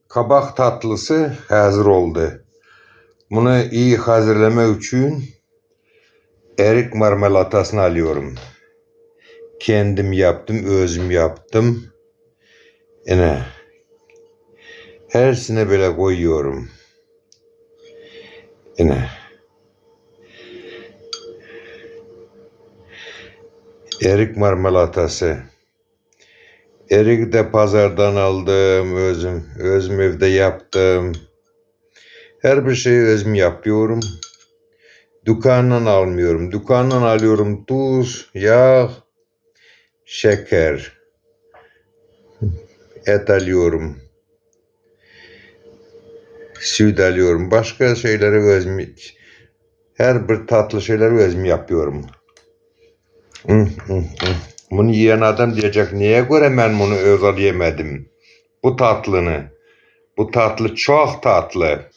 Kabak tatlısı hazır oldu. Bunu iyi hazırlamak için erik marmelatasını alıyorum. Kendim yaptım, özüm yaptım. Yine hersine böyle koyuyorum. Yine erik marmelatası. Erik de pazardan aldım, özüm evde yaptım. Her bir şeyi özüm yapıyorum. Dükkandan almıyorum. Dükkandan alıyorum tuz, yağ, şeker. Et alıyorum. Süt alıyorum. Başka şeyleri özüm, her bir tatlı şeyleri özüm yapıyorum. Bunu yiyen adam diyecek, niye göre ben bunu özel yemedim? Bu tatlını. Bu tatlı çok tatlı.